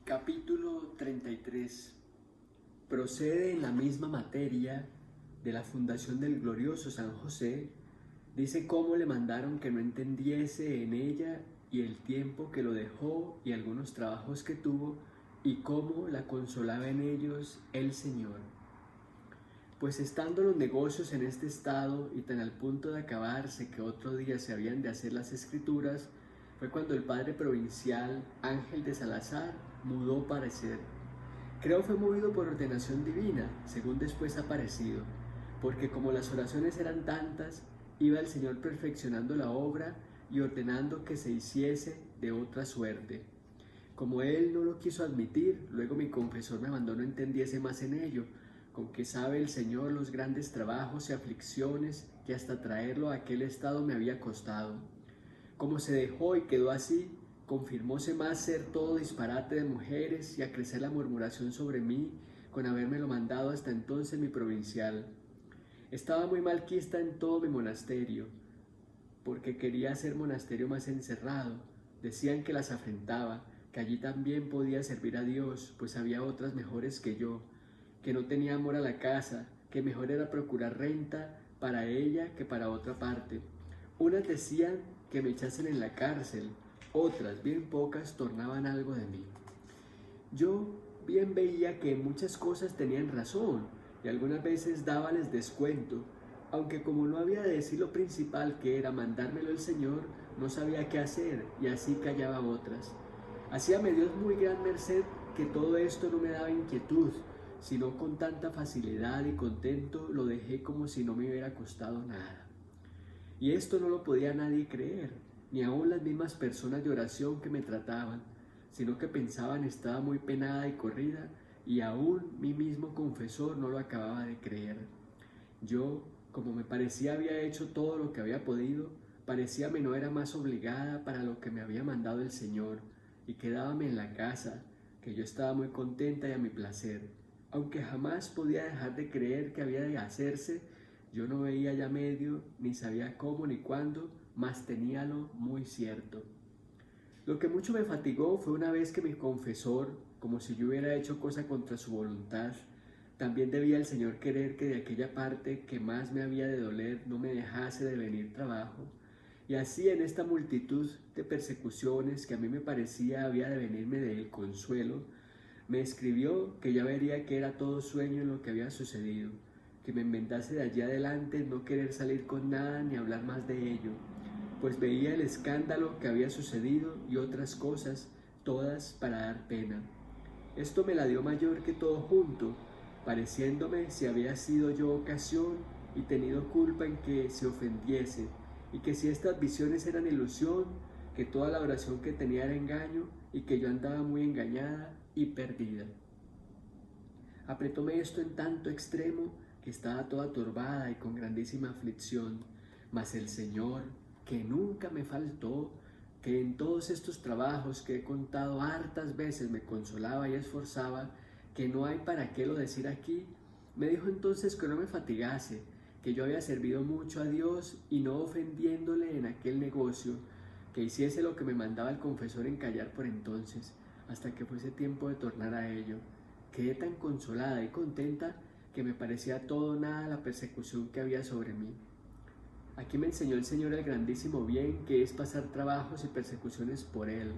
Capítulo 33. Procede en la misma materia de la fundación del glorioso San José. Dice cómo le mandaron que no entendiese en ella y el tiempo que lo dejó y algunos trabajos que tuvo y cómo la consolaba en ellos el Señor. Pues estando los negocios en este estado y tan al punto de acabarse que otro día se habían de hacer las escrituras, fue cuando el padre provincial Ángel de Salazar mudó parecer. Creo fue movido por ordenación divina, según después ha parecido, porque como las oraciones eran tantas, iba el Señor perfeccionando la obra y ordenando que se hiciese de otra suerte. Como él no lo quiso admitir, luego mi confesor me mandó no entendiese más en ello, con que sabe el Señor los grandes trabajos y aflicciones que hasta traerlo a aquel estado me había costado. Como se dejó y quedó así, confirmóse más ser todo disparate de mujeres y a crecer la murmuración sobre mí con habérmelo mandado hasta entonces mi provincial. Estaba muy malquista en todo mi monasterio, porque quería hacer monasterio más encerrado. Decían que las afrentaba, que allí también podía servir a Dios, pues había otras mejores que yo, que no tenía amor a la casa, que mejor era procurar renta para ella que para otra parte. Unas decían que me echasen en la cárcel, otras, bien pocas, tornaban algo de mí. Yo bien veía que en muchas cosas tenían razón y algunas veces dábales descuento, aunque como no había de decir lo principal que era mandármelo el Señor, no sabía qué hacer y así callaba otras. Hacíame Dios muy gran merced que todo esto no me daba inquietud, sino con tanta facilidad y contento lo dejé como si no me hubiera costado nada. Y esto no lo podía nadie creer, ni aun las mismas personas de oración que me trataban, sino que pensaban estaba muy penada y corrida, y aún mi mismo confesor no lo acababa de creer. Yo, como me parecía había hecho todo lo que había podido, parecíame no era más obligada para lo que me había mandado el Señor, y quedábame en la casa, que yo estaba muy contenta y a mi placer, aunque jamás podía dejar de creer que había de hacerse. Yo no veía ya medio, ni sabía cómo ni cuándo, mas teníalo muy cierto. Lo que mucho me fatigó fue una vez que mi confesor, como si yo hubiera hecho cosa contra su voluntad, también debía el Señor querer que de aquella parte que más me había de doler no me dejase de venir trabajo, y así en esta multitud de persecuciones que a mí me parecía había de venirme de él consuelo, me escribió que ya vería que era todo sueño en lo que había sucedido, que me enmendase de allí adelante no querer salir con nada ni hablar más de ello, pues veía el escándalo que había sucedido y otras cosas, todas para dar pena. Esto me la dio mayor que todo junto, pareciéndome si había sido yo ocasión y tenido culpa en que se ofendiese, y que si estas visiones eran ilusión, que toda la oración que tenía era engaño, y que yo andaba muy engañada y perdida. Apretóme esto en tanto extremo que estaba toda turbada y con grandísima aflicción, mas el Señor, que nunca me faltó, que en todos estos trabajos que he contado hartas veces me consolaba y esforzaba, que no hay para qué lo decir aquí, me dijo entonces que no me fatigase, que yo había servido mucho a Dios y no ofendiéndole en aquel negocio, que hiciese lo que me mandaba el confesor en callar por entonces, hasta que fuese tiempo de tornar a ello. Quedé tan consolada y contenta que me parecía todo nada la persecución que había sobre mí. Aquí me enseñó el Señor el grandísimo bien que es pasar trabajos y persecuciones por Él,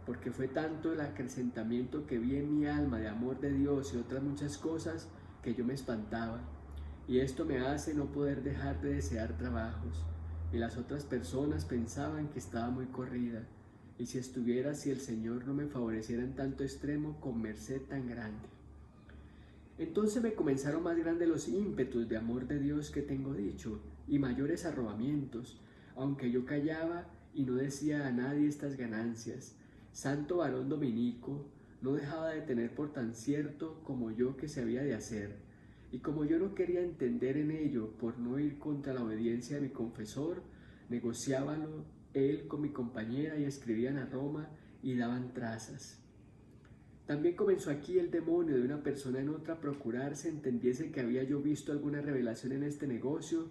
porque fue tanto el acrecentamiento que vi en mi alma de amor de Dios y otras muchas cosas que yo me espantaba, y esto me hace no poder dejar de desear trabajos, y las otras personas pensaban que estaba muy corrida, y si estuviera, si el Señor no me favoreciera en tanto extremo con merced tan grande. Entonces me comenzaron más grandes los ímpetus de amor de Dios que tengo dicho, y mayores arrobamientos, aunque yo callaba y no decía a nadie estas ganancias. Santo varón dominico no dejaba de tener por tan cierto como yo que se había de hacer, y como yo no quería entender en ello por no ir contra la obediencia de mi confesor, negociábalo él con mi compañera y escribían a Roma y daban trazas. También comenzó aquí el demonio de una persona en otra a procurarse entendiese que había yo visto alguna revelación en este negocio,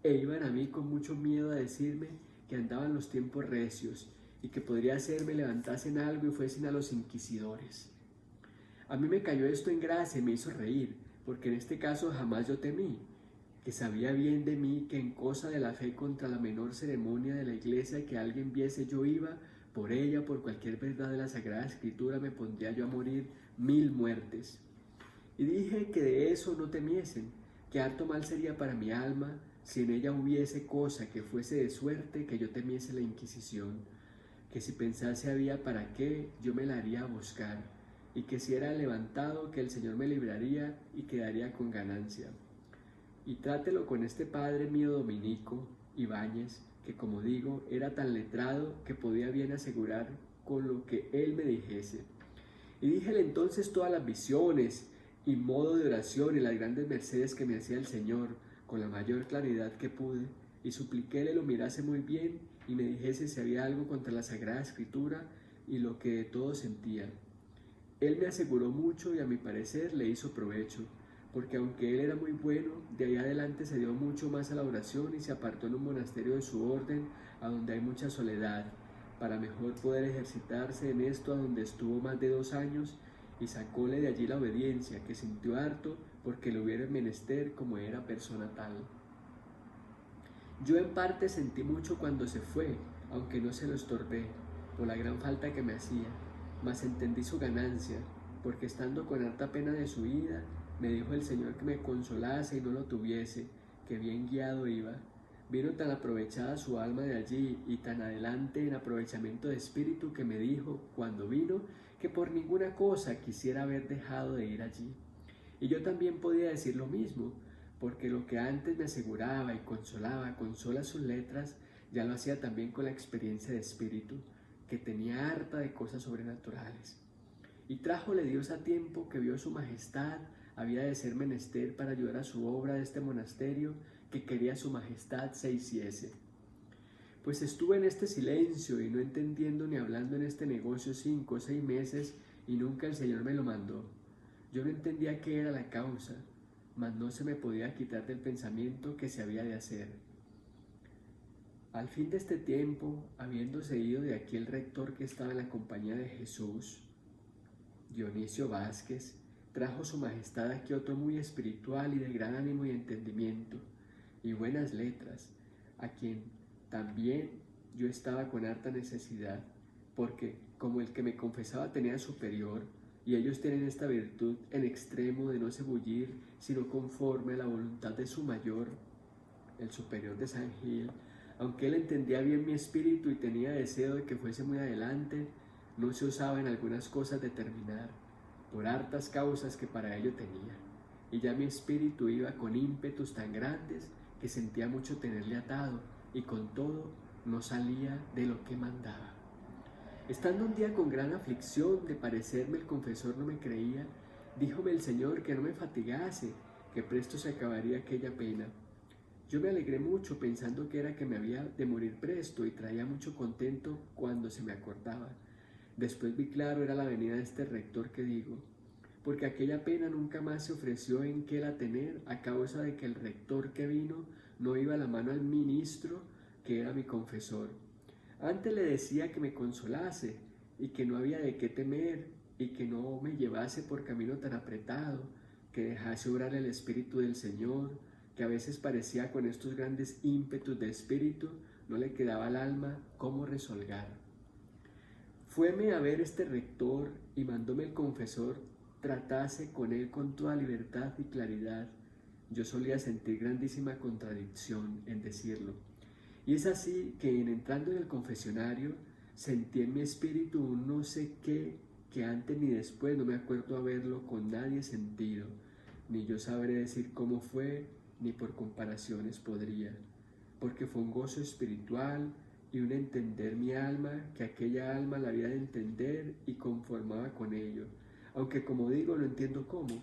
e iban a mí con mucho miedo a decirme que andaban los tiempos recios y que podría ser me levantasen algo y fuesen a los inquisidores. A mí me cayó esto en gracia y me hizo reír, porque en este caso jamás yo temí, que sabía bien de mí que en cosa de la fe contra la menor ceremonia de la iglesia que alguien viese yo iba, por ella, por cualquier verdad de la Sagrada Escritura, me pondría yo a morir 1000 muertes. Y dije que de eso no temiesen, que harto mal sería para mi alma si en ella hubiese cosa que fuese de suerte que yo temiese la Inquisición, que si pensase había para qué, yo me la haría a buscar, y que si era levantado, que el Señor me libraría y quedaría con ganancia. Y trátelo con este padre mío Dominico Ibáñez, que como digo, era tan letrado que podía bien asegurar con lo que él me dijese. Y díjele entonces todas las visiones y modo de oración y las grandes mercedes que me hacía el Señor, con la mayor claridad que pude, y supliquéle lo mirase muy bien y me dijese si había algo contra la Sagrada Escritura y lo que de todo sentía. Él me aseguró mucho y a mi parecer le hizo provecho, porque aunque él era muy bueno, de ahí adelante se dio mucho más a la oración y se apartó en un monasterio de su orden, a donde hay mucha soledad, para mejor poder ejercitarse en esto, a donde estuvo más de 2 años, y sacóle de allí la obediencia, que sintió harto, porque lo hubiera menester como era persona tal. Yo en parte sentí mucho cuando se fue, aunque no se lo estorbé, por la gran falta que me hacía, mas entendí su ganancia, porque estando con harta pena de su ida, me dijo el Señor que me consolase y no lo tuviese, que bien guiado iba. Vino tan aprovechada su alma de allí y tan adelante en aprovechamiento de espíritu que me dijo, cuando vino, que por ninguna cosa quisiera haber dejado de ir allí. Y yo también podía decir lo mismo, porque lo que antes me aseguraba y consolaba con solas sus letras, ya lo hacía también con la experiencia de espíritu, que tenía harta de cosas sobrenaturales. Y trájole Dios a tiempo que vio su majestad había de ser menester para ayudar a su obra de este monasterio, que quería su majestad se hiciese. Pues estuve en este silencio y no entendiendo ni hablando en este negocio 5 o 6 meses y nunca el Señor me lo mandó. Yo no entendía qué era la causa, mas no se me podía quitar del pensamiento que se había de hacer. Al fin de este tiempo, habiéndose ido de aquí el rector que estaba en la compañía de Jesús, Dionisio Vázquez, trajo su majestad aquí otro muy espiritual y de gran ánimo y entendimiento, y buenas letras, a quien también yo estaba con harta necesidad, porque como el que me confesaba tenía superior, y ellos tienen esta virtud en extremo de no se bullir, sino conforme a la voluntad de su mayor, el superior de San Gil, aunque él entendía bien mi espíritu y tenía deseo de que fuese muy adelante, no se osaba en algunas cosas determinar, por hartas causas que para ello tenía, y ya mi espíritu iba con ímpetus tan grandes que sentía mucho tenerle atado, y con todo no salía de lo que mandaba. Estando un día con gran aflicción de parecerme el confesor no me creía, díjome el Señor que no me fatigase, que presto se acabaría aquella pena. Yo me alegré mucho pensando que era que me había de morir presto y traía mucho contento cuando se me acordaba. Después vi claro era la venida de este rector que digo, porque aquella pena nunca más se ofreció en qué la tener a causa de que el rector que vino no iba a la mano al ministro que era mi confesor. Antes le decía que me consolase y que no había de qué temer y que no me llevase por camino tan apretado, que dejase obrar el Espíritu del Señor, que a veces parecía con estos grandes ímpetus de espíritu no le quedaba al alma cómo resolgar. Fueme a ver este rector y mandóme el confesor tratase con él con toda libertad y claridad. Yo solía sentir grandísima contradicción en decirlo. Y es así que en entrando en el confesionario sentí en mi espíritu un no sé qué que antes ni después no me acuerdo haberlo con nadie sentido, ni yo sabré decir cómo fue, ni por comparaciones podría, porque fue un gozo espiritual y un entender mi alma, que aquella alma la había de entender y conformaba con ello, aunque como digo no entiendo cómo,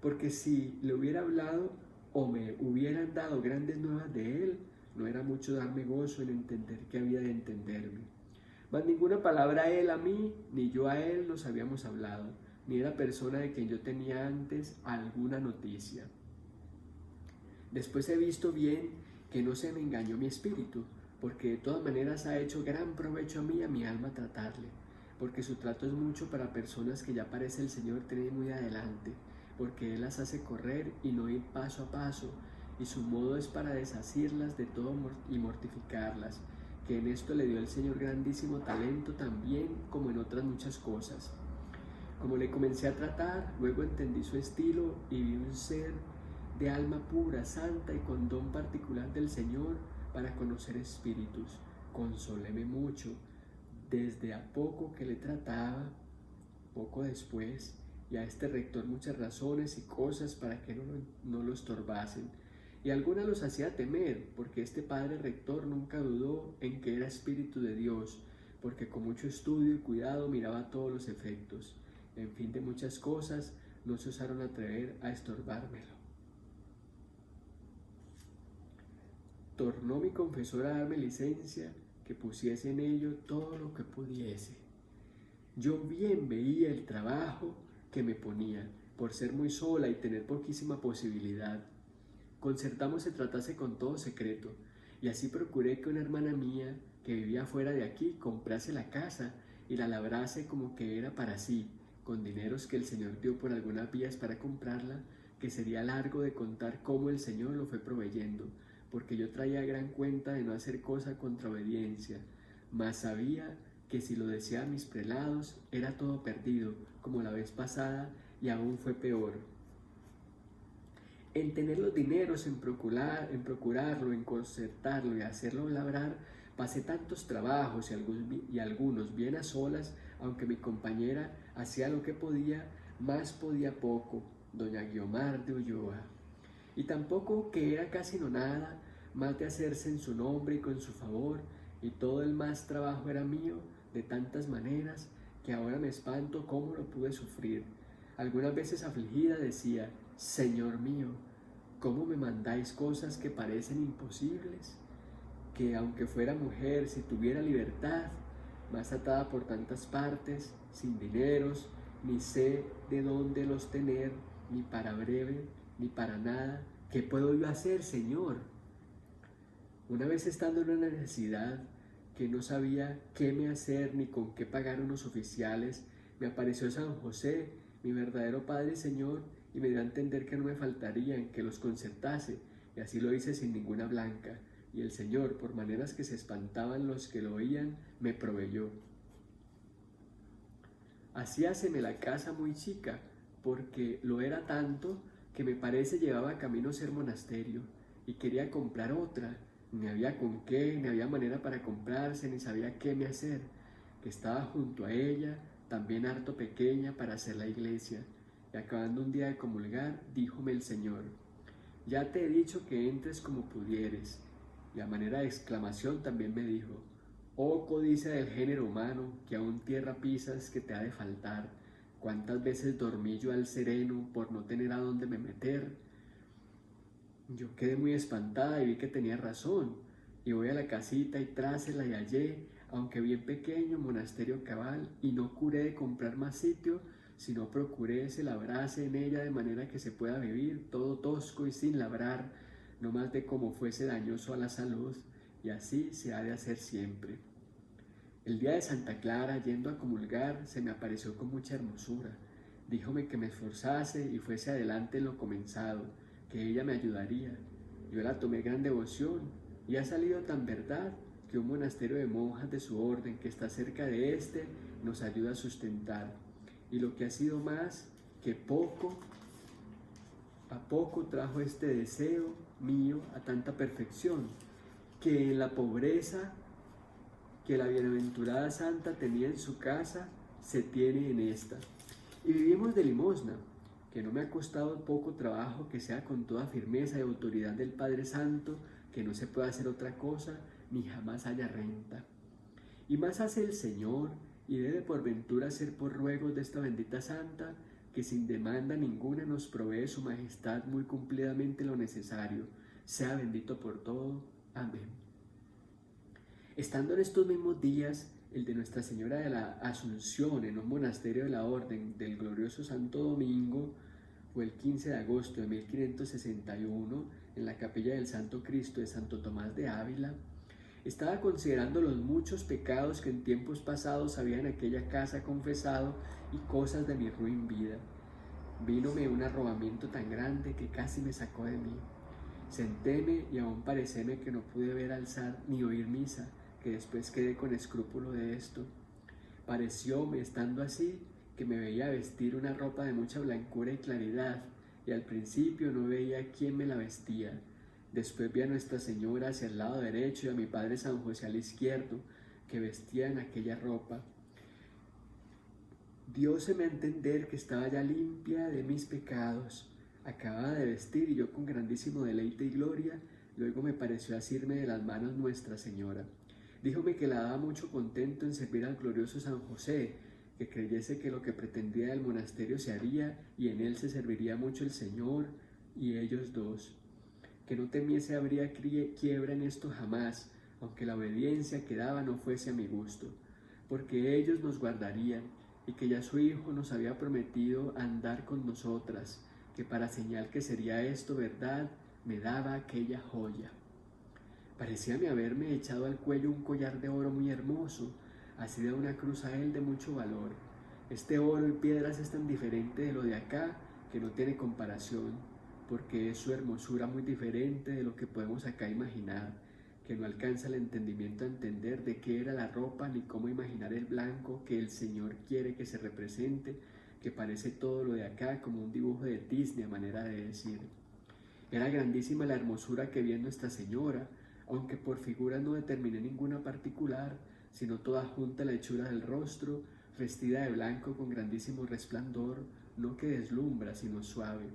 porque si le hubiera hablado o me hubieran dado grandes nuevas de él, no era mucho darme gozo en entender que había de entenderme. Mas ninguna palabra a él a mí, ni yo a él nos habíamos hablado, ni era persona de quien yo tenía antes alguna noticia. Después he visto bien que no se me engañó mi espíritu, porque de todas maneras ha hecho gran provecho a mí y a mi alma tratarle, porque su trato es mucho para personas que ya parece el Señor tener muy adelante, porque Él las hace correr y no ir paso a paso, y su modo es para desasirlas de todo y mortificarlas, que en esto le dio el Señor grandísimo talento también como en otras muchas cosas. Como le comencé a tratar, luego entendí su estilo y vi un ser de alma pura, santa y con don particular del Señor para conocer espíritus. Consoléme mucho desde a poco que le trataba, poco después, y a este rector muchas razones y cosas para que no lo estorbasen. Y algunas los hacía temer, porque este padre rector nunca dudó en que era espíritu de Dios, porque con mucho estudio y cuidado miraba todos los efectos. En fin de muchas cosas, no se osaron atrever a estorbármelo. Tornó mi confesor a darme licencia, que pusiese en ello todo lo que pudiese. Yo bien veía el trabajo que me ponía, por ser muy sola y tener poquísima posibilidad. Concertamos se tratase con todo secreto, y así procuré que una hermana mía, que vivía fuera de aquí, comprase la casa y la labrase como que era para sí, con dineros que el Señor dio por algunas vías para comprarla, que sería largo de contar cómo el Señor lo fue proveyendo, porque yo traía gran cuenta de no hacer cosa contra obediencia, mas sabía que si lo deseaban mis prelados era todo perdido, como la vez pasada, y aún fue peor. En tener los dineros, en procurarlo, en concertarlo y hacerlo labrar, pasé tantos trabajos y algunos bien a solas, aunque mi compañera hacía lo que podía, más podía poco, doña Guiomar de Ulloa. Y tampoco que era casi no nada, más de hacerse en su nombre y con su favor, y todo el más trabajo era mío, de tantas maneras, que ahora me espanto cómo lo pude sufrir. Algunas veces afligida decía: Señor mío, ¿cómo me mandáis cosas que parecen imposibles? Que aunque fuera mujer, si tuviera libertad, más atada por tantas partes, sin dineros, ni sé de dónde los tener, ni para breve, ni para nada, ¿qué puedo yo hacer, Señor? Una vez estando en una necesidad que no sabía qué me hacer ni con qué pagar unos oficiales, me apareció San José, mi verdadero Padre y Señor, y me dio a entender que no me faltarían, que los concertase, y así lo hice sin ninguna blanca, y el Señor, por maneras que se espantaban los que lo oían, me proveyó. Hacíaseme la casa muy chica, porque lo era tanto que me parece llevaba camino a ser monasterio, y quería comprar otra. Ni había con qué, ni había manera para comprarse, ni sabía qué me hacer, que estaba junto a ella, también harto pequeña para hacer la iglesia. Y acabando un día de comulgar, díjome el Señor: ya te he dicho que entres como pudieres. Y a manera de exclamación también me dijo: oh codicia del género humano, que aún tierra pisas que te ha de faltar. ¿Cuántas veces dormí yo al sereno por no tener a dónde me meter? Yo quedé muy espantada y vi que tenía razón, y voy a la casita y trásela y hallé, aunque bien pequeño, monasterio cabal, y no curé de comprar más sitio, sino procuré se labrase en ella de manera que se pueda vivir todo tosco y sin labrar, no más de como fuese dañoso a la salud, y así se ha de hacer siempre. El día de Santa Clara, yendo a comulgar, se me apareció con mucha hermosura. Díjome que me esforzase y fuese adelante en lo comenzado, que ella me ayudaría. Yo la tomé gran devoción y ha salido tan verdad que un monasterio de monjas de su orden que está cerca de este nos ayuda a sustentar. Y lo que ha sido más, que poco a poco trajo este deseo mío a tanta perfección, que en la pobreza que la bienaventurada santa tenía en su casa, se tiene en esta. Y vivimos de limosna, que no me ha costado poco trabajo que sea con toda firmeza y autoridad del Padre Santo, que no se pueda hacer otra cosa, ni jamás haya renta. Y más hace el Señor, y debe por ventura ser por ruegos de esta bendita santa, que sin demanda ninguna nos provee su majestad muy cumplidamente lo necesario. Sea bendito por todo. Amén. Estando en estos mismos días, el de Nuestra Señora de la Asunción en un monasterio de la Orden del Glorioso Santo Domingo, fue el 15 de agosto de 1561, en la capilla del Santo Cristo de Santo Tomás de Ávila, Estaba considerando los muchos pecados que en tiempos pasados había en aquella casa confesado y cosas de mi ruin vida. Vínome un arrobamiento tan grande que casi me sacó de mí. Sentéme y aún parecéme que no pude ver alzar ni oír misa, que después quedé con escrúpulo de esto. Parecióme, estando así, que me veía vestir una ropa de mucha blancura y claridad, y al principio no veía quién me la vestía. Después vi a Nuestra Señora hacia el lado derecho y a mi Padre San José al izquierdo, que vestían aquella ropa. Dióseme a entender que estaba ya limpia de mis pecados. Acababa de vestir y yo con grandísimo deleite y gloria, luego me pareció asirme de las manos Nuestra Señora. Díjome que la daba mucho contento en servir al glorioso San José, que creyese que lo que pretendía del monasterio se haría y en él se serviría mucho el Señor y ellos dos. Que no temiese habría quiebra en esto jamás, aunque la obediencia que daba no fuese a mi gusto, porque ellos nos guardarían y que ya su Hijo nos había prometido andar con nosotras, que para señal que sería esto verdad, me daba aquella joya. Parecíame haberme echado al cuello un collar de oro muy hermoso, así de una cruz a él de mucho valor. Este oro y piedras es tan diferente de lo de acá que no tiene comparación, porque es su hermosura muy diferente de lo que podemos acá imaginar, que no alcanza el entendimiento a entender de qué era la ropa ni cómo imaginar el blanco que el Señor quiere que se represente, que parece todo lo de acá como un dibujo de Disney a manera de decir. Era grandísima la hermosura que vi en Nuestra Señora, aunque por figuras no determiné ninguna particular, sino toda junta la hechura del rostro, vestida de blanco con grandísimo resplandor, no que deslumbra, sino suave.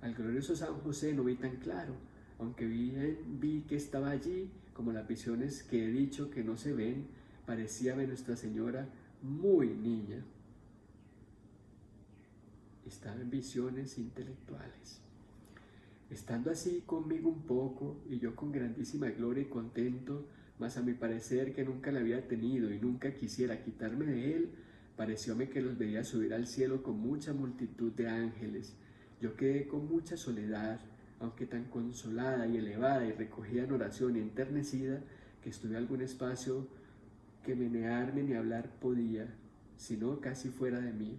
Al glorioso San José no vi tan claro, aunque vi que estaba allí, como las visiones que he dicho que no se ven, parecíame Nuestra Señora muy niña. Estaba en visiones intelectuales. Estando así conmigo un poco, y yo con grandísima gloria y contento, mas a mi parecer que nunca la había tenido y nunca quisiera quitarme de él, parecióme que los veía subir al cielo con mucha multitud de ángeles. Yo quedé con mucha soledad, aunque tan consolada y elevada y recogida en oración y enternecida, que estuve algún espacio que menearme ni hablar podía, sino casi fuera de mí.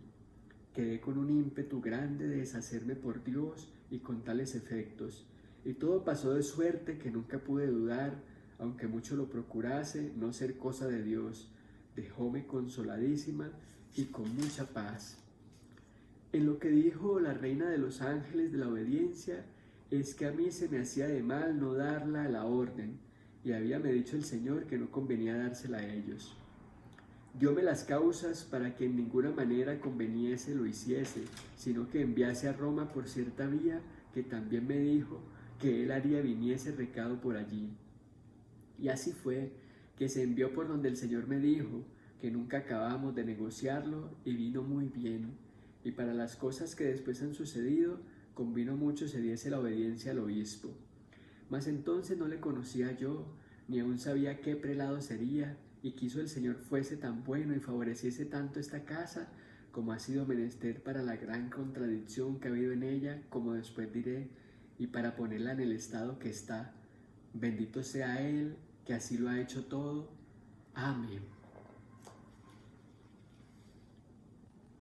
Quedé con un ímpetu grande de deshacerme por Dios y con tales efectos, y todo pasó de suerte que nunca pude dudar, aunque mucho lo procurase, no ser cosa de Dios. Dejóme consoladísima y con mucha paz. En lo que dijo la reina de los ángeles de la obediencia, es que a mí se me hacía de mal no darla a la orden, y habíame dicho el Señor que no convenía dársela a ellos. Dióme las causas para que en ninguna manera conveniese lo hiciese, sino que enviase a Roma por cierta vía que también me dijo que él haría viniese recado por allí. Y así fue, que se envió por donde el Señor me dijo, que nunca acabamos de negociarlo, y vino muy bien. Y para las cosas que después han sucedido, convino mucho se diese la obediencia al obispo. Mas entonces no le conocía yo, ni aún sabía qué prelado sería, y quiso el Señor fuese tan bueno y favoreciese tanto esta casa, como ha sido menester para la gran contradicción que ha habido en ella, como después diré, y para ponerla en el estado que está. Bendito sea Él, que así lo ha hecho todo. Amén.